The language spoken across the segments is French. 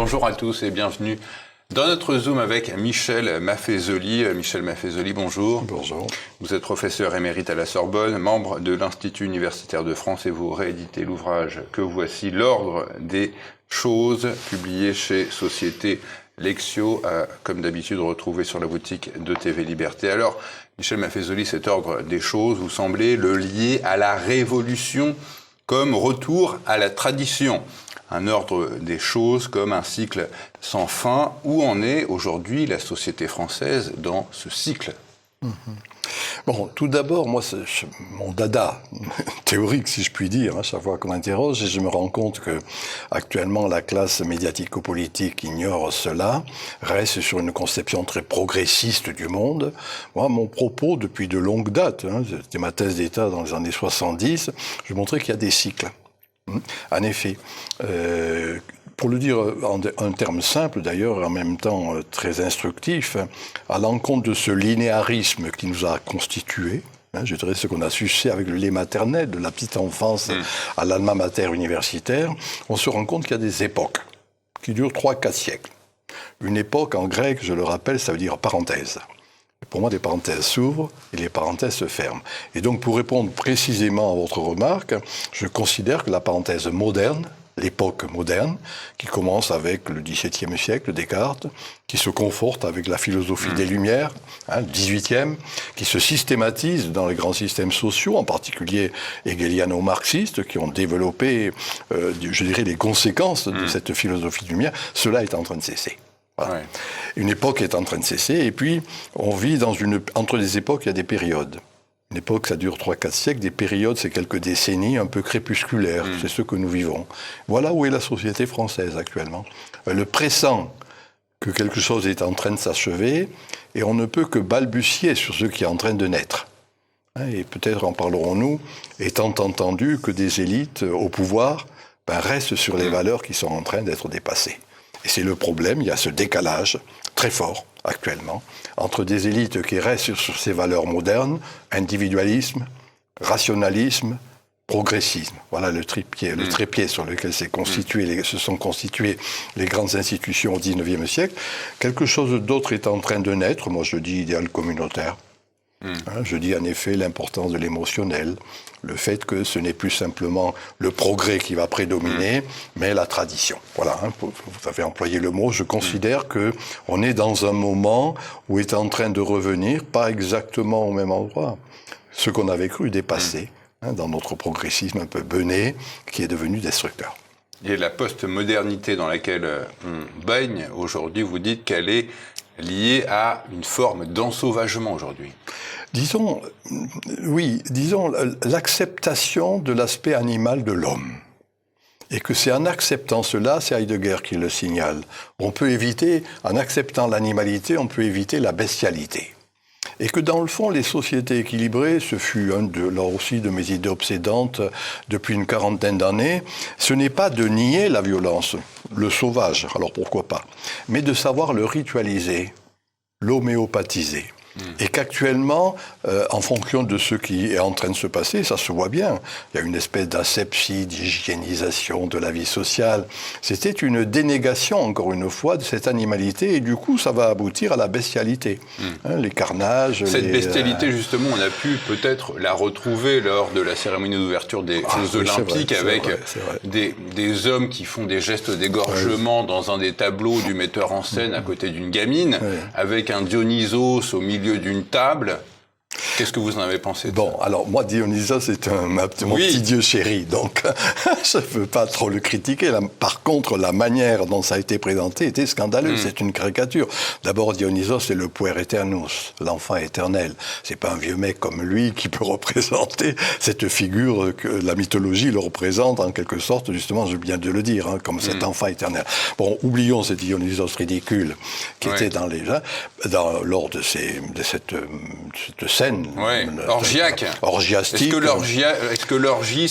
Bonjour à tous et bienvenue dans notre Zoom avec Michel Maffezoli. Michel Maffezoli, bonjour. Bonjour. Vous êtes professeur émérite à la Sorbonne, membre de l'Institut universitaire de France et vous rééditez l'ouvrage que voici, L'ordre des choses, publié chez Société Lexio, comme d'habitude retrouvé sur la boutique de TV Liberté. Alors, Michel Maffezoli, cet ordre des choses, vous semblez le lier à la révolution comme retour à la tradition. Un ordre des choses comme un cycle sans fin. Où en est aujourd'hui la société française dans ce cycle ? Bon, tout d'abord, moi, c'est mon dada théorique, si je puis dire, à chaque fois qu'on m'interroge, et je me rends compte que actuellement la classe médiatico-politique ignore cela, reste sur une conception très progressiste du monde. Moi, mon propos, depuis de longues dates, c'était ma thèse d'État dans les années 70, je montrais qu'il y a des cycles. En effet, pour le dire en un terme simple d'ailleurs, et en même temps très instructif, à l'encontre de ce linéarisme qui nous a constitués, je dirais ce qu'on a sucé avec le lait maternel, de la petite enfance à l'alma mater universitaire, on se rend compte qu'il y a des époques qui durent 3-4 siècles. Une époque, en grec, je le rappelle, ça veut dire parenthèse. Pour moi, des parenthèses s'ouvrent et les parenthèses se ferment. Et donc, pour répondre précisément à votre remarque, je considère que la parenthèse moderne, l'époque moderne, qui commence avec le XVIIe siècle, Descartes, qui se conforte avec la philosophie des Lumières, le XVIIIe, qui se systématise dans les grands systèmes sociaux, en particulier hegeliano-marxistes, qui ont développé, je dirais, les conséquences de cette philosophie des Lumières, cela est en train de cesser. Voilà. Ouais. Une époque est en train de cesser, et puis on vit entre les époques, il y a des périodes. Une époque, ça dure 3-4 siècles, des périodes, c'est quelques décennies un peu crépusculaires, c'est ce que nous vivons. Voilà où est la société française actuellement. Elle pressent que quelque chose est en train de s'achever, et on ne peut que balbutier sur ce qui est en train de naître. Et peut-être en parlerons-nous, étant entendu que des élites au pouvoir restent sur les valeurs qui sont en train d'être dépassées. Et c'est le problème, il y a ce décalage très fort actuellement entre des élites qui restent sur ces valeurs modernes, individualisme, rationalisme, progressisme. Voilà le trépied sur lequel se sont constituées les grandes institutions au XIXe siècle. Quelque chose d'autre est en train de naître, moi je dis idéal communautaire. Je dis en effet l'importance de l'émotionnel, le fait que ce n'est plus simplement le progrès qui va prédominer, mais la tradition. Voilà, vous avez employé le mot. Je considère qu'on est dans un moment où est en train de revenir, pas exactement au même endroit, ce qu'on avait cru dépasser dans notre progressisme un peu bené, qui est devenu destructeur. Et la post-modernité dans laquelle on baigne aujourd'hui, vous dites qu'elle est liée à une forme d'ensauvagement aujourd'hui. Disons l'acceptation de l'aspect animal de l'homme. Et que c'est en acceptant cela, c'est Heidegger qui le signale. On peut éviter, en acceptant l'animalité, on peut éviter la bestialité. Et que dans le fond, les sociétés équilibrées, ce fut là aussi de mes idées obsédantes depuis une quarantaine d'années, ce n'est pas de nier la violence, le sauvage, alors pourquoi pas, mais de savoir le ritualiser, l'homéopathiser. Et qu'actuellement, en fonction de ce qui est en train de se passer, ça se voit bien. Il y a une espèce d'asepsie, d'hygiénisation de la vie sociale. C'était une dénégation, encore une fois, de cette animalité, et du coup, ça va aboutir à la bestialité. Les carnages... Cette bestialité, justement, on a pu peut-être la retrouver lors de la cérémonie d'ouverture des Jeux Olympiques, avec des hommes qui font des gestes d'égorgement dans un des tableaux du metteur en scène à côté d'une gamine, avec un Dionysos au milieu d'une table. Qu'est-ce que vous en avez pensé de ça ? Alors moi, Dionysos, c'est mon petit dieu chéri, donc je ne veux pas trop le critiquer. Par contre, la manière dont ça a été présenté était scandaleuse. C'est une caricature. D'abord, Dionysos, c'est le puer aeternus, l'enfant éternel. C'est pas un vieux mec comme lui qui peut représenter cette figure que la mythologie le représente en quelque sorte, justement, je viens de le dire, comme cet enfant éternel. Bon, oublions ce Dionysos ridicule qui était lors de cette scène orgiaque. Orgiastique. Est-ce que l'orgie,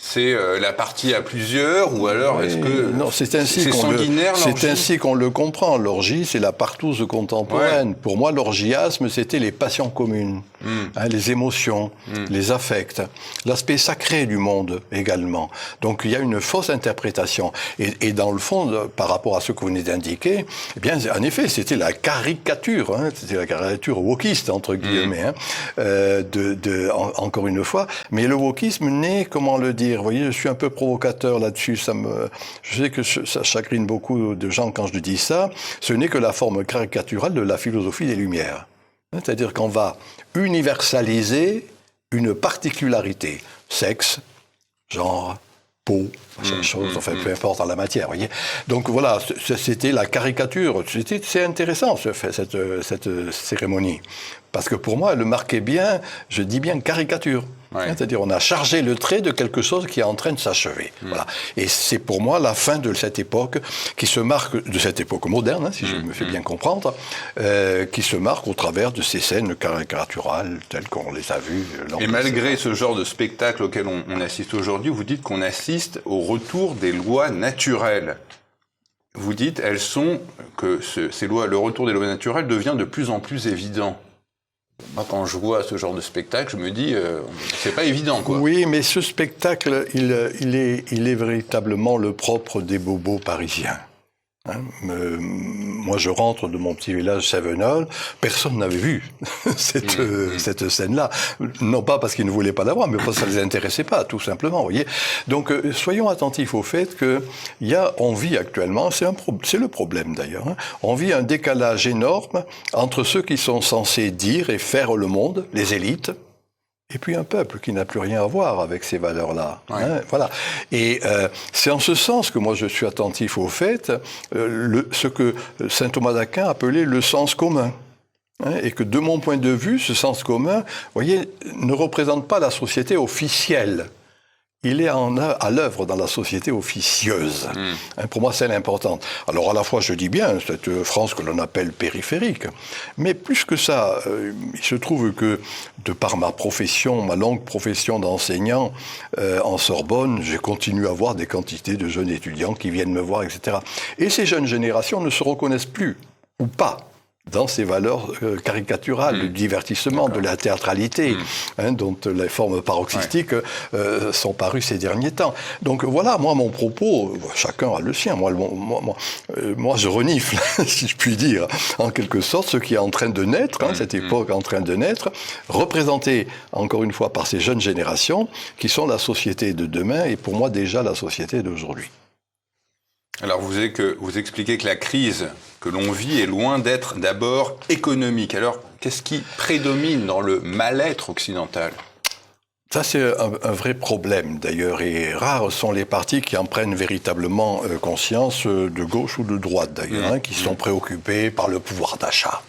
c'est la partie à plusieurs, ou alors est-ce que non, c'est ainsi qu'on le comprend. L'orgie, c'est la partouze contemporaine. Ouais. Pour moi, l'orgiasme, c'était les passions communes, les émotions, les affects, l'aspect sacré du monde également. Donc il y a une fausse interprétation. Et dans le fond, par rapport à ce que vous venez d'indiquer, eh bien, en effet, c'était la caricature, c'était la caricature wokiste entre guillemets, encore une fois. Mais le wokisme n'est, comment le dire, vous voyez, je suis un peu provocateur là-dessus. Je sais que ça chagrine beaucoup de gens quand je dis ça. Ce n'est que la forme caricaturale de la philosophie des Lumières. C'est-à-dire qu'on va universaliser une particularité, sexe, genre, peau, chose, enfin peu importe en la matière, voyez. Donc voilà, c'était la caricature. C'est intéressant cette cérémonie, parce que pour moi, elle marquait bien, je dis bien caricature. Ouais. C'est-à-dire, on a chargé le trait de quelque chose qui est en train de s'achever. Voilà. Et c'est pour moi la fin de cette époque, qui se marque, de cette époque moderne, si je me fais bien comprendre, qui se marque au travers de ces scènes caricaturales telles qu'on les a vues. Et malgré ce genre de spectacle auquel on assiste aujourd'hui, vous dites qu'on assiste au retour des lois naturelles. Vous dites, ces lois, le retour des lois naturelles devient de plus en plus évident. Moi, quand je vois ce genre de spectacle, je me dis, c'est pas évident, quoi. Oui, mais ce spectacle, il est véritablement le propre des bobos parisiens. Moi, je rentre de mon petit village Savenol, personne n'avait vu cette scène-là. Non pas parce qu'ils ne voulaient pas la voir, mais parce que ça les intéressait pas, tout simplement, vous voyez. Donc, soyons attentifs au fait on vit actuellement, c'est le problème d'ailleurs, on vit un décalage énorme entre ceux qui sont censés dire et faire le monde, les élites, et puis un peuple qui n'a plus rien à voir avec ces valeurs-là. Ouais. Voilà. Et c'est en ce sens que moi je suis attentif au fait, ce que saint Thomas d'Aquin appelait le sens commun. Et que de mon point de vue, ce sens commun, vous voyez, ne représente pas la société officielle. Il est à l'œuvre dans la société officieuse. Pour moi, c'est l'important. Alors, à la fois, je dis bien, cette France que l'on appelle périphérique, mais plus que ça, il se trouve que, de par ma longue profession d'enseignant en Sorbonne, j'ai continué à voir des quantités de jeunes étudiants qui viennent me voir, etc. Et ces jeunes générations ne se reconnaissent plus, ou pas, dans ces valeurs caricaturales, du divertissement, de la théâtralité, dont les formes paroxystiques sont parues ces derniers temps. Donc voilà, moi, mon propos, chacun a le sien. Moi, je renifle, si je puis dire, en quelque sorte, ce qui est en train de naître, cette époque en train de naître, représentée, encore une fois, par ces jeunes générations, qui sont la société de demain, et pour moi, déjà la société d'aujourd'hui. Alors vous expliquez que la crise que l'on vit est loin d'être d'abord économique. Alors qu'est-ce qui prédomine dans le mal-être occidental ? Ça, c'est un vrai problème, d'ailleurs, et rares sont les partis qui en prennent véritablement conscience, de gauche ou de droite, d'ailleurs, qui sont préoccupés par le pouvoir d'achat.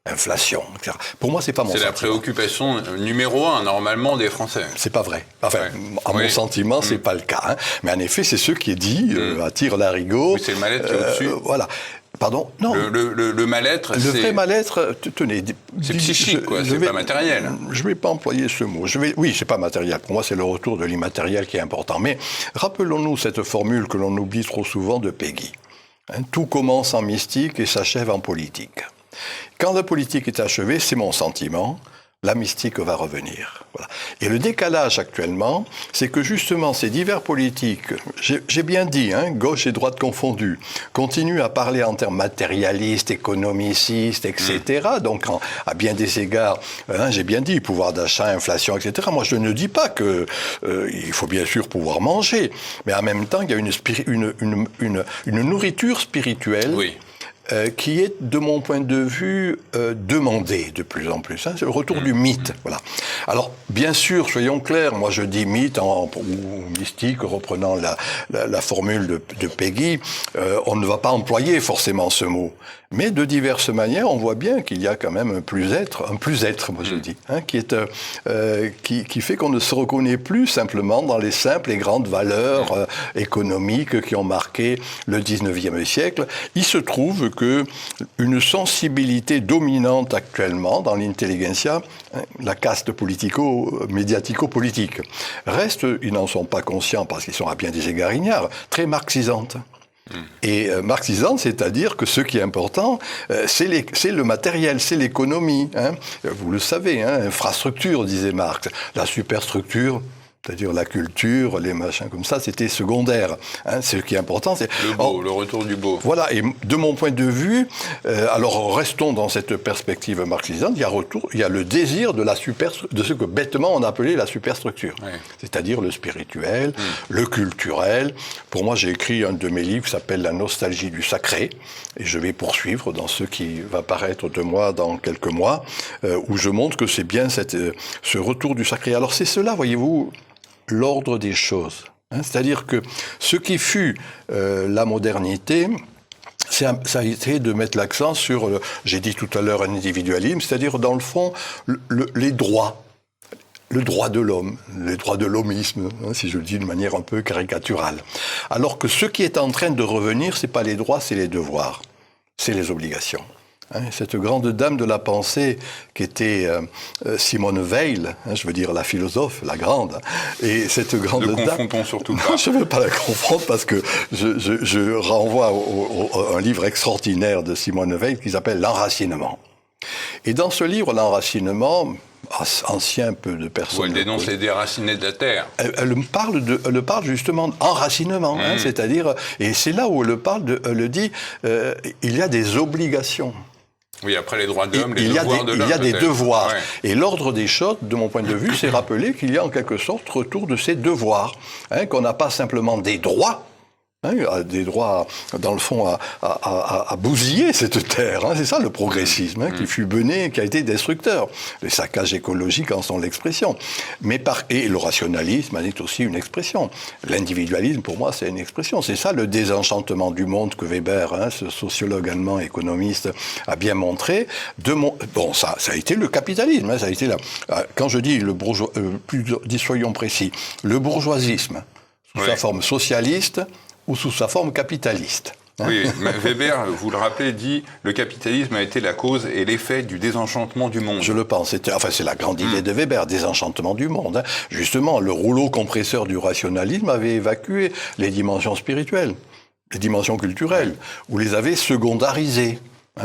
Inflation, etc. Pour moi, c'est pas mon sentiment. C'est la préoccupation numéro 1, normalement, des Français. C'est pas vrai. Enfin, à mon sentiment, c'est pas le cas. Mais en effet, c'est ce qui est dit, à tire-larigot. Oui, c'est le mal-être qui est au-dessus. Voilà. Pardon ? Non. Le mal-être, c'est... Le vrai mal-être, tenez... C'est psychique, quoi. C'est pas matériel. Je vais pas employer ce mot. Oui, c'est pas matériel. Pour moi, c'est le retour de l'immatériel qui est important. Mais rappelons-nous cette formule que l'on oublie trop souvent de Péguy. Tout commence en mystique et s'achève en politique. Quand la politique est achevée, c'est mon sentiment, la mystique va revenir. Voilà. Et le décalage actuellement, c'est que justement ces divers politiques, j'ai bien dit, gauche et droite confondues, continuent à parler en termes matérialistes, économicistes, etc. Donc à bien des égards, j'ai bien dit, pouvoir d'achat, inflation, etc. Moi je ne dis pas que il faut bien sûr pouvoir manger, mais en même temps il y a une nourriture spirituelle. Oui. Qui est, de mon point de vue, demandé de plus en plus. C'est le retour du mythe. Voilà. Alors, bien sûr, soyons clairs, moi je dis mythe ou mystique, reprenant la formule de Péguy, on ne va pas employer forcément ce mot. Mais de diverses manières, on voit bien qu'il y a quand même un plus-être, moi je dis, qui fait qu'on ne se reconnaît plus simplement dans les simples et grandes valeurs économiques qui ont marqué le 19e siècle. Il se trouve que une sensibilité dominante actuellement dans l'intelligentsia, la caste médiatico-politique, reste, ils n'en sont pas conscients parce qu'ils sont à bien des égards ignares, très marxisante. Et marxisante, c'est-à-dire que ce qui est important, c'est le matériel, c'est l'économie. Vous le savez, infrastructure, disait Marx. La superstructure, c'est-à-dire la culture, les machins comme ça, c'était secondaire. Ce qui est important, c'est... Le beau, le retour du beau. Voilà, et de mon point de vue, alors restons dans cette perspective marxisante, il y a le désir de ce que bêtement on appelait la superstructure. Ouais. C'est-à-dire le spirituel, le culturel. Pour moi, j'ai écrit un de mes livres qui s'appelle « La nostalgie du sacré », et je vais poursuivre dans ce qui va paraître de moi dans quelques mois, où je montre que c'est bien ce retour du sacré. Alors c'est cela, voyez-vous, l'ordre des choses. C'est-à-dire que ce qui fut la modernité, ça a été de mettre l'accent sur, j'ai dit tout à l'heure, un individualisme, c'est-à-dire dans le fond, les droits. Le droit de l'homme, les droits de l'homisme, si je le dis de manière un peu caricaturale. Alors que ce qui est en train de revenir, c'est pas les droits, c'est les devoirs, c'est les obligations. Cette grande dame de la pensée qui était Simone Weil, je veux dire la philosophe, la grande, et cette grande dame... Ne confondons surtout pas. Je ne veux pas la confondre parce que je renvoie à un livre extraordinaire de Simone Weil qui s'appelle « L'enracinement ». Et dans ce livre, l'enracinement, ancien peu de personnes... Où elle dénonce les déracinés de la terre. Elle parle justement d'enracinement, c'est-à-dire, et c'est là où elle dit, il y a des obligations. Oui, après les droits de l'homme, les devoirs de l'homme. Il y a des devoirs. Ouais. Et l'ordre des choses, de mon point de vue, c'est rappeler qu'il y a en quelque sorte retour de ces devoirs. Qu'on n'a pas simplement des droits, des droits, dans le fond, à bousiller cette terre. C'est ça le progressisme, qui fut mené, qui a été destructeur. Les saccages écologiques en sont l'expression. Et le rationalisme en est aussi une expression. L'individualisme, pour moi, c'est une expression. C'est ça le désenchantement du monde que Weber, ce sociologue allemand, économiste, a bien montré. Ça a été le capitalisme. Ça a été quand je dis le bourgeois, soyons précis, le bourgeoisisme, sous sa forme socialiste, ou sous sa forme capitaliste. Oui, Weber, vous le rappelez, dit « Le capitalisme a été la cause et l'effet du désenchantement du monde ». Je le pense. C'est la grande idée de Weber, désenchantement du monde. Justement, le rouleau compresseur du rationalisme avait évacué les dimensions spirituelles, les dimensions culturelles, ou les avait secondarisées.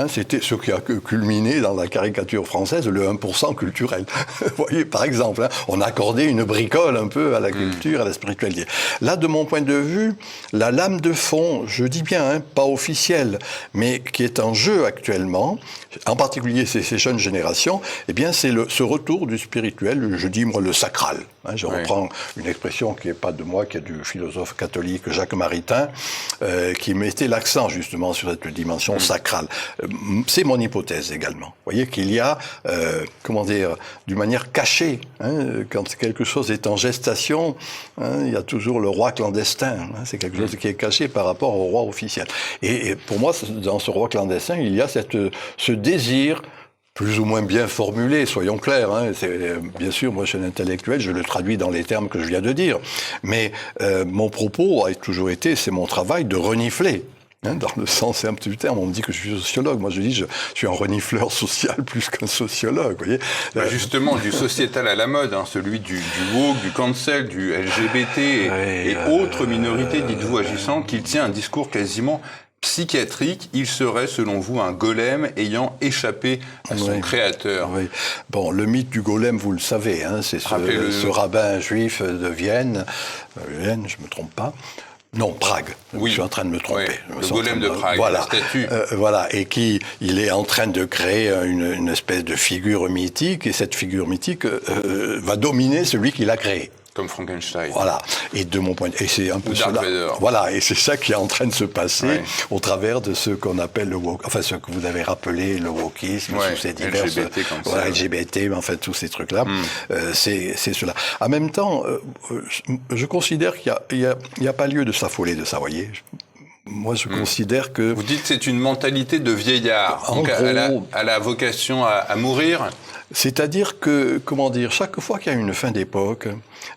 C'était ce qui a culminé dans la caricature française, le 1% culturel. Vous voyez, par exemple, on accordait une bricole un peu à la culture, à la spiritualité. Là, de mon point de vue, la lame de fond, je dis bien, pas officielle, mais qui est en jeu actuellement, en particulier ces jeunes générations, eh bien, c'est ce retour du spirituel, je dis moi le sacral. Je reprends une expression qui n'est pas de moi, qui est du philosophe catholique Jacques Maritain, qui mettait l'accent justement sur cette dimension sacrale. C'est mon hypothèse également. Vous voyez qu'il y a, d'une manière cachée, quand quelque chose est en gestation, il y a toujours le roi clandestin. C'est quelque chose qui est caché par rapport au roi officiel. Et pour moi, dans ce roi clandestin, il y a ce désir plus ou moins bien formulé, soyons clairs. Bien sûr, moi je suis un intellectuel, je le traduis dans les termes que je viens de dire. Mais mon propos a toujours été, c'est mon travail de renifler. Dans le sens simple du terme, on me dit que je suis sociologue. Moi, je dis je suis un renifleur social plus qu'un sociologue. Vous voyez justement, du sociétal à la mode, celui du woke, du cancel, du LGBT et autres minorités, dites-vous, agissant, qu'il tient un discours quasiment psychiatrique. Il serait, selon vous, un golem ayant échappé à son créateur. Oui. Bon, le mythe du golem, vous le savez, c'est ce rabbin juif de Vienne. Vienne, je ne me trompe pas. Non, Prague. Oui. Je suis en train de me tromper. Le golem de Prague, voilà. La statue. Et il est en train de créer une espèce de figure mythique, et cette figure mythique va dominer celui qui l'a créé. Comme Frankenstein. Voilà. Et de mon point de vue, et c'est un peu cela. Voilà. Et c'est ça qui est en train de se passer au travers de ce qu'on appelle le woke, ce que vous avez rappelé le wokisme, sous ces diverses LGBT, comme ça, LGBT, tous ces trucs-là. C'est cela. En même temps, je considère qu'il y a pas lieu de s'affoler de ça, voyez. Moi, je considère que... Vous dites que c'est une mentalité de vieillard. Donc, elle a vocation à mourir. C'est-à-dire que, chaque fois qu'il y a une fin d'époque,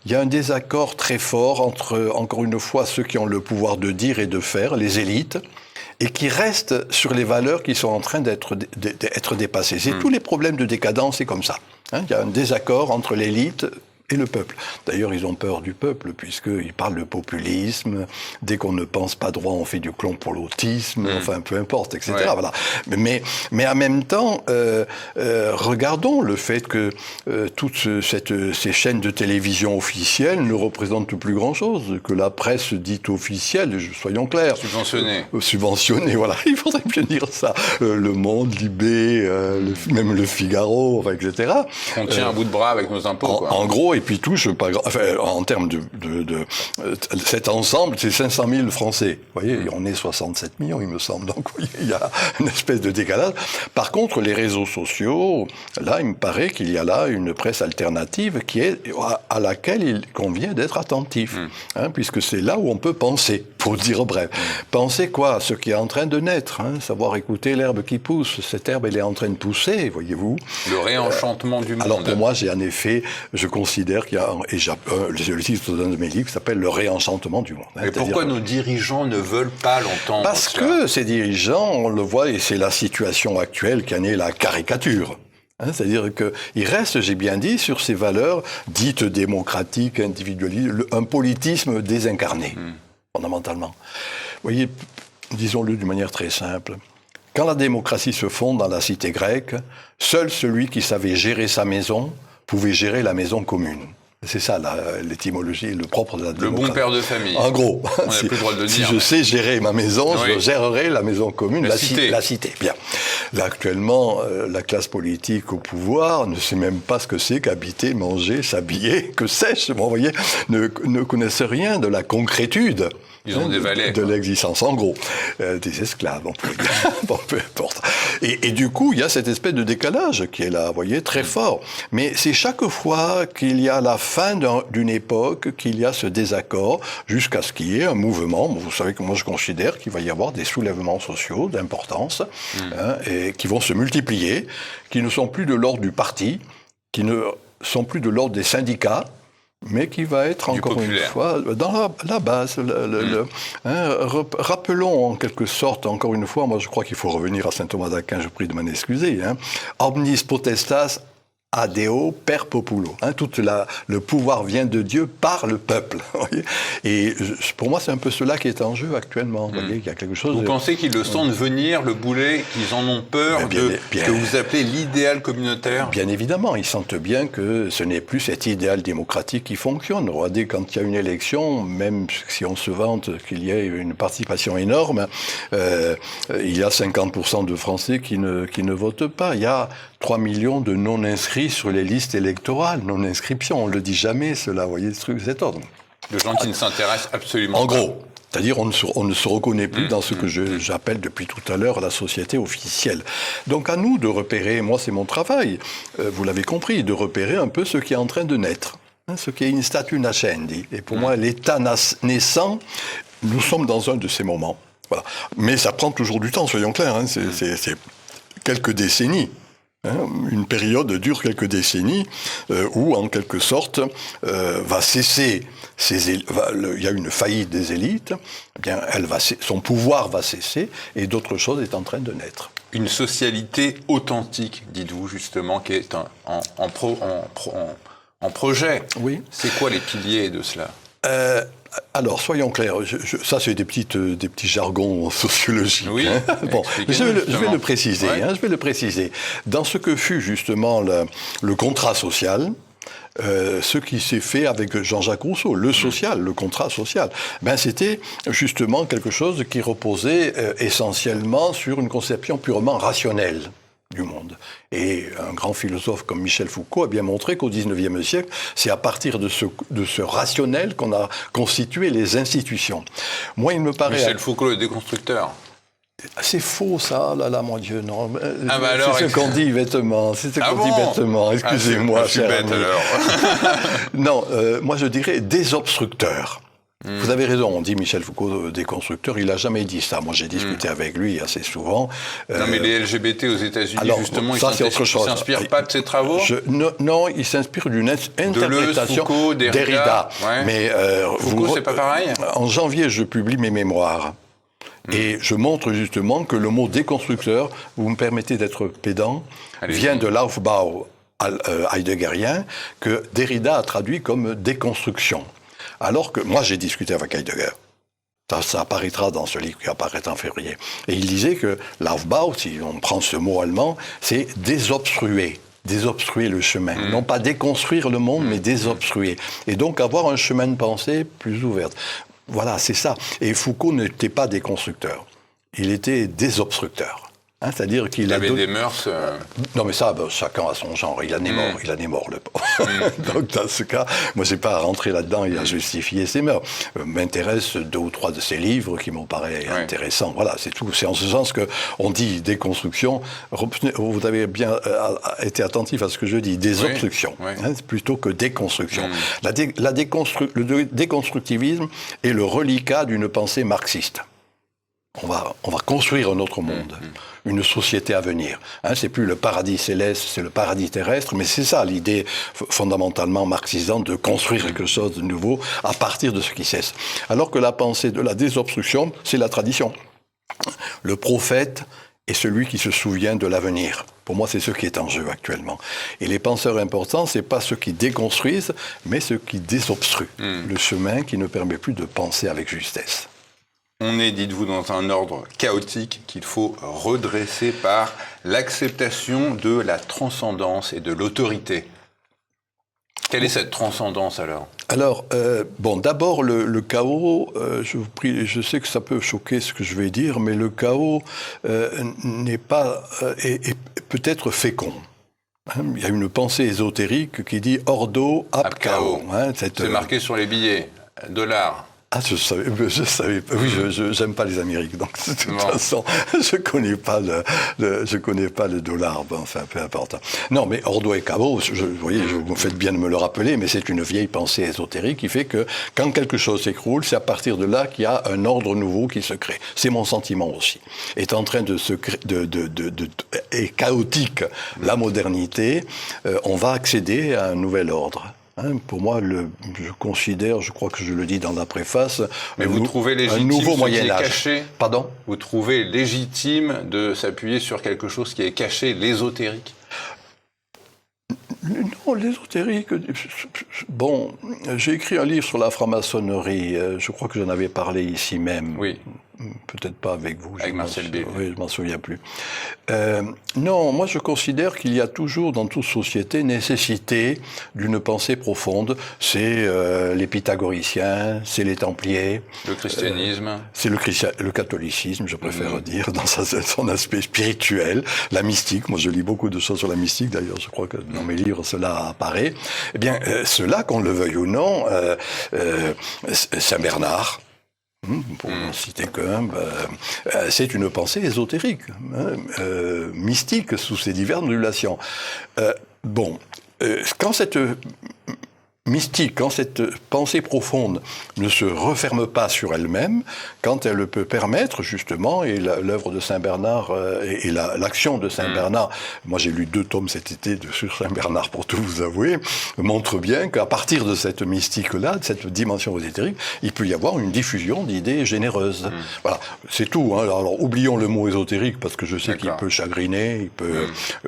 il y a un désaccord très fort entre, encore une fois, ceux qui ont le pouvoir de dire et de faire, les élites, et qui reste sur les valeurs qui sont en train d'être dépassées. C'est tous les problèmes de décadence, c'est comme ça. Il y a un désaccord entre l'élite et le peuple. D'ailleurs, ils ont peur du peuple, puisqu'ils parlent de populisme. Dès qu'on ne pense pas droit, on fait du complotisme, enfin, peu importe, etc. Ouais. Voilà. Mais en même temps, regardons le fait que toutes ces chaînes de télévision officielles ne représentent plus grand-chose, que la presse dite officielle, soyons clairs. Subventionnée, voilà. Il faudrait bien dire ça. Le Monde, Libé, même le Figaro, enfin, etc. On tient un bout de bras avec nos impôts, quoi. En gros, et puis touche pas enfin, en termes de cet ensemble, c'est 500 000 Français. Vous voyez, on est 67 millions, il me semble. Donc, vous voyez, il y a une espèce de décalage. Par contre, les réseaux sociaux, là, il me paraît qu'il y a là une presse alternative à laquelle il convient d'être attentif. Puisque c'est là où on peut penser, pour dire bref. Penser quoi? Ce qui est en train de naître. Savoir écouter l'herbe qui pousse. Cette herbe, elle est en train de pousser, voyez-vous. Le réenchantement du monde. Alors, pour moi, j'ai en effet, je considère qu'il y a, et le titre d'un de mes livres s'appelle « Le réenchantement du monde ». Mais pourquoi nos dirigeants ne veulent pas l'entendre? Parce que ces dirigeants, on le voit, et c'est la situation actuelle qui en est la caricature. C'est-à-dire qu'ils restent, j'ai bien dit, sur ces valeurs dites démocratiques, individualistes, un politisme désincarné, fondamentalement. Vous voyez, disons-le d'une manière très simple. Quand la démocratie se fonde dans la cité grecque, seul celui qui savait gérer sa maison pouvait gérer la maison commune. C'est ça l'étymologie, le propre de la démocratie. Le bon père de famille. En gros, on n'a plus le droit de le dire. Si je sais gérer ma maison, je gérerai la maison commune, la cité. Bien. Là, actuellement, la classe politique au pouvoir ne sait même pas ce que c'est qu'habiter, manger, s'habiller, que sais-je, vous voyez, ne connaissent rien de la concrétude. Ils ont des valets. De l'existence, en gros. Des esclaves, on peut dire. Bon, peu importe. Et du coup, il y a cette espèce de décalage qui est là, vous voyez, très fort. Mais c'est chaque fois qu'il y a la fin d'une époque, qu'il y a ce désaccord, jusqu'à ce qu'il y ait un mouvement. Vous savez que moi, je considère qu'il va y avoir des soulèvements sociaux d'importance, et qui vont se multiplier, qui ne sont plus de l'ordre du parti, qui ne sont plus de l'ordre des syndicats, mais qui va être encore une fois dans la base. Rappelons en quelque sorte, encore une fois, moi je crois qu'il faut revenir à saint Thomas d'Aquin, je prie de m'en excuser, omnis potestas ad Deo per populo. Tout le pouvoir vient de Dieu par le peuple. Voyez. Et pour moi, c'est un peu cela qui est en jeu actuellement. Vous voyez, il y a quelque chose. Vous pensez qu'ils le sentent venir, le boulet, qu'ils en ont peur ce que vous appelez l'idéal communautaire? Bien évidemment, ils sentent bien que ce n'est plus cet idéal démocratique qui fonctionne. Regardez, quand il y a une élection, même si on se vante qu'il y ait une participation énorme, il y a 50% de Français qui ne votent pas. Il y a 3 millions de non-inscrits sur les listes électorales, non-inscription, on ne le dit jamais cela, vous voyez, cet ordre. De gens qui ne s'intéressent absolument pas. En gros, c'est-à-dire on ne se reconnaît plus dans ce que j'appelle depuis tout à l'heure la société officielle. Donc à nous de repérer, moi c'est mon travail, vous l'avez compris, de repérer un peu ce qui est en train de naître, ce qui est in statu nascendi. Et pour moi, l'état naissant, nous sommes dans un de ces moments. Voilà. Mais ça prend toujours du temps, soyons clairs, c'est quelques décennies. Une période dure quelques décennies où, en quelque sorte, va cesser il y a une faillite des élites. Eh bien, son pouvoir va cesser et d'autres choses est en train de naître. Une socialité authentique, dites-vous justement, qui est en projet. Oui. C'est quoi les piliers de cela? Alors, soyons clairs, ça c'est des petits jargons sociologiques. Oui, bon, je vais le préciser. Ouais. Je vais le préciser. Dans ce que fut justement le contrat social, ce qui s'est fait avec Jean-Jacques Rousseau, le social, le contrat social, c'était justement quelque chose qui reposait essentiellement sur une conception purement rationnelle du monde. Et un grand philosophe comme Michel Foucault a bien montré qu'au XIXe siècle, c'est à partir de ce rationnel qu'on a constitué les institutions. Moi, il me paraît... Michel Foucault, le déconstructeur. C'est faux, ça, là, mon Dieu, non. Alors, c'est ce qu'on dit bêtement, excusez-moi, je suis bête, alors. Non, moi je dirais désobstructeur. Vous avez raison, on dit Michel Foucault déconstructeur, il n'a jamais dit ça. Moi j'ai discuté avec lui assez souvent. Non mais les LGBT aux États-Unis, justement, ils ne s'inspirent pas de ses travaux? Non, ils s'inspirent d'une interprétation Foucault, Derrida. Mais, Foucault, c'est pas pareil? En janvier, je publie mes mémoires. Et je montre justement que le mot déconstructeur, vous me permettez d'être pédant, vient de l'Aufbau heideggerien, que Derrida a traduit comme déconstruction. Alors que moi j'ai discuté avec Heidegger. Ça apparaîtra dans ce livre qui apparaîtra en février. Et il disait que l'Aufbau, si on prend ce mot allemand, c'est désobstruer. Désobstruer le chemin. Non pas déconstruire le monde, mais désobstruer. Et donc avoir un chemin de pensée plus ouvert. Voilà, c'est ça. Et Foucault n'était pas déconstructeur. Il était désobstructeur. Hein, c'est-à-dire qu'il avait des mœurs... Non, mais ça, chacun a son genre. Il en est mort, le pauvre. Donc, dans ce cas, moi, j'ai pas à rentrer là-dedans et à justifier ses mœurs. M'intéressent 2 ou 3 de ses livres qui m'ont paru intéressants. Voilà, c'est tout. C'est en ce sens que on dit déconstruction. Vous avez bien été attentif à ce que je dis. Désobstruction, hein, plutôt que déconstruction. Le déconstructivisme est le reliquat d'une pensée marxiste. On va construire un autre monde, une société à venir. Hein, c'est plus le paradis céleste, c'est le paradis terrestre, mais c'est ça l'idée fondamentalement marxisante de construire quelque chose de nouveau à partir de ce qui cesse. Alors que la pensée de la désobstruction, c'est la tradition. Le prophète est celui qui se souvient de l'avenir. Pour moi, c'est ce qui est en jeu actuellement. Et les penseurs importants, c'est pas ceux qui déconstruisent, mais ceux qui désobstruent le chemin qui ne permet plus de penser avec justesse. On est, dites-vous, dans un ordre chaotique qu'il faut redresser par l'acceptation de la transcendance et de l'autorité. Quelle est cette transcendance alors ? Alors, d'abord le chaos, je vous prie, je sais que ça peut choquer ce que je vais dire, mais le chaos n'est pas, est peut-être fécond. Il y a une pensée ésotérique qui dit ordo ab chaos. C'est marqué sur les billets, $. Ah, je savais. Oui, j'aime pas les Amériques, donc de toute façon, je connais pas le dollar. Bon, enfin, peu importe. Non, mais ordo et chaos, vous voyez, vous faites bien de me le rappeler, mais c'est une vieille pensée ésotérique qui fait que quand quelque chose s'écroule, c'est à partir de là qu'il y a un ordre nouveau qui se crée. C'est mon sentiment aussi. Est en train de se créer, est chaotique la modernité, on va accéder à un nouvel ordre. Hein, pour moi, je considère, je crois que je le dis dans la préface, mais vous trouvez légitime un nouveau Moyen-Âge caché. Pardon ? Vous trouvez légitime de s'appuyer sur quelque chose qui est caché, l'ésotérique ? Non, l'ésotérique... Bon, j'ai écrit un livre sur la franc-maçonnerie, je crois que j'en avais parlé ici même. Oui. Peut-être pas avec vous. Avec Marcel B. Oui, je m'en souviens plus. Non, moi je considère qu'il y a toujours dans toute société nécessité d'une pensée profonde. C'est les pythagoriciens, c'est les templiers. Le christianisme. C'est le catholicisme, je préfère dire, dans son aspect spirituel. La mystique, moi je lis beaucoup de choses sur la mystique, d'ailleurs je crois que dans mes livres cela apparaît. Eh bien, cela, qu'on le veuille ou non, Saint Bernard, pour n'en citer qu'un, c'est une pensée ésotérique, mystique sous ses diverses ondulations. Quand cette mystique, quand cette pensée profonde ne se referme pas sur elle-même, quand elle peut permettre justement, et l'œuvre de Saint Bernard et l'action de Saint Bernard, moi j'ai lu 2 tomes cet été sur Saint Bernard pour tout vous avouer, montre bien qu'à partir de cette mystique-là, de cette dimension ésotérique, il peut y avoir une diffusion d'idées généreuses. Voilà, c'est tout. Hein. Alors oublions le mot ésotérique parce que je sais qu'il peut chagriner,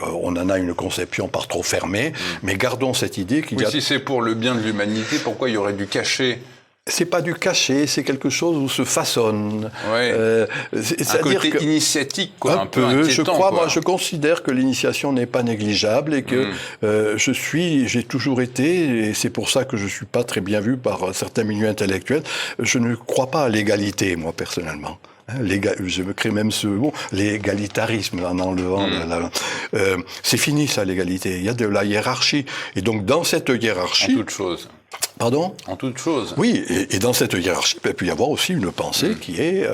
on en a une conception par trop fermée, mais gardons cette idée qu'il y a... Si c'est pour le bien de l'humanité, pourquoi il y aurait du cachet ? C'est pas du cachet, c'est quelque chose où se façonne. Ouais. Un côté initiatique, quoi, un peu inquiétant, je crois, quoi. moi, je considère que l'initiation n'est pas négligeable et que j'ai toujours été, et c'est pour ça que je suis pas très bien vu par certains milieux intellectuels, je ne crois pas à l'égalité, moi, personnellement. Je me crée même ce mot, l'égalitarisme, en enlevant c'est fini ça, l'égalité. Il y a de la hiérarchie. Et donc, dans cette hiérarchie... En toute chose. Pardon ? En toute chose. Oui, et dans cette hiérarchie, il peut y avoir aussi une pensée qui est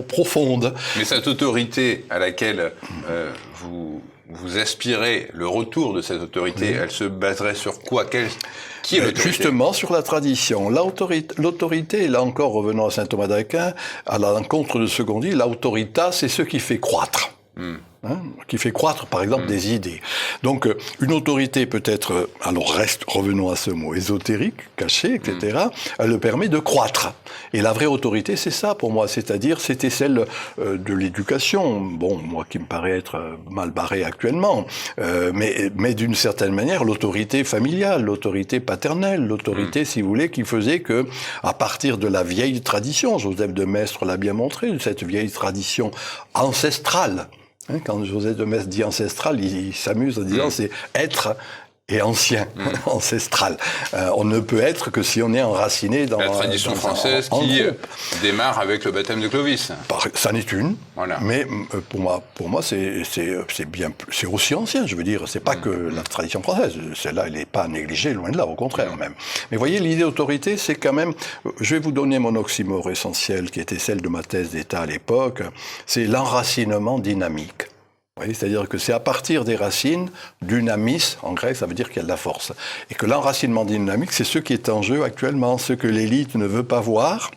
profonde. Mais cette autorité à laquelle vous aspirez, le retour de cette autorité, elle se baserait sur quoi ? Qui est l'autorité ? Justement, sur la tradition. L'autorité, là encore, revenons à saint Thomas d'Aquin, à l'encontre de ce qu'on dit, l'autorité, c'est ce qui fait croître. qui fait croître, par exemple, des idées. Donc, une autorité peut être, alors revenons à ce mot, ésotérique, caché, etc., elle le permet de croître. Et la vraie autorité, c'est ça pour moi, c'est-à-dire, c'était celle de l'éducation, bon, moi qui me paraît être mal barré actuellement, mais d'une certaine manière, l'autorité familiale, l'autorité paternelle, l'autorité, si vous voulez, qui faisait que, à partir de la vieille tradition, Joseph de Maistre l'a bien montré, cette vieille tradition ancestrale. Quand Joseph de Maistre dit ancestral, il s'amuse en disant c'est être et ancien, ancestral. On ne peut être que si on est enraciné dans la tradition française qui démarre avec le baptême de Clovis. Ça n'est une, voilà. Mais pour moi c'est aussi ancien. Je veux dire, c'est pas que la tradition française. Celle-là, elle n'est pas négligée, loin de là, au contraire même. Mais voyez, l'idée d'autorité, c'est quand même. Je vais vous donner mon oxymore essentiel, qui était celle de ma thèse d'État à l'époque. C'est l'enracinement dynamique. Oui, c'est-à-dire que c'est à partir des racines, dynamis, en grec, ça veut dire qu'il y a de la force. Et que l'enracinement dynamique, c'est ce qui est en jeu actuellement, ce que l'élite ne veut pas voir,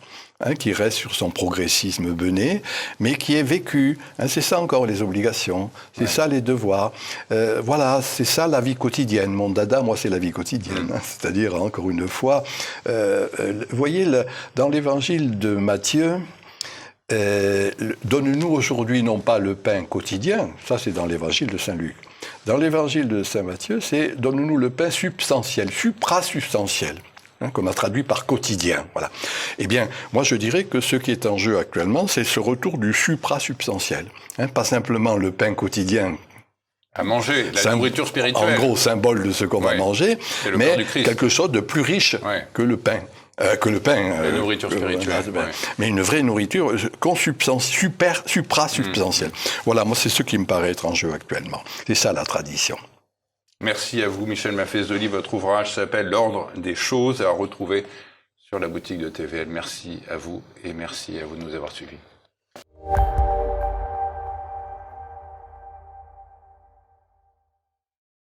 qui reste sur son progressisme bené, mais qui est vécu. C'est ça encore les obligations, c'est ça les devoirs. Voilà, c'est ça la vie quotidienne. Mon dada, moi, c'est la vie quotidienne. C'est-à-dire, encore une fois, vous voyez, dans l'évangile de Matthieu, donne-nous aujourd'hui non pas le pain quotidien, ça c'est dans l'évangile de Saint Luc. Dans l'évangile de Saint Matthieu, c'est donne-nous le pain substantiel, suprasubstantiel, qu'on a traduit par quotidien. Voilà. Eh bien, moi je dirais que ce qui est en jeu actuellement, c'est ce retour du suprasubstantiel. Pas simplement le pain quotidien. À manger, la nourriture spirituelle. En gros, symbole de ce qu'on va manger, mais quelque chose de plus riche que le pain. La nourriture spirituelle. Mais une vraie nourriture suprasubstantielle. Voilà, moi, c'est ce qui me paraît être en jeu actuellement. C'est ça, la tradition. Merci à vous, Michel Maffezoli. Votre ouvrage s'appelle « L'ordre des choses » à retrouver sur la boutique de TVL. Merci à vous et merci à vous de nous avoir suivis.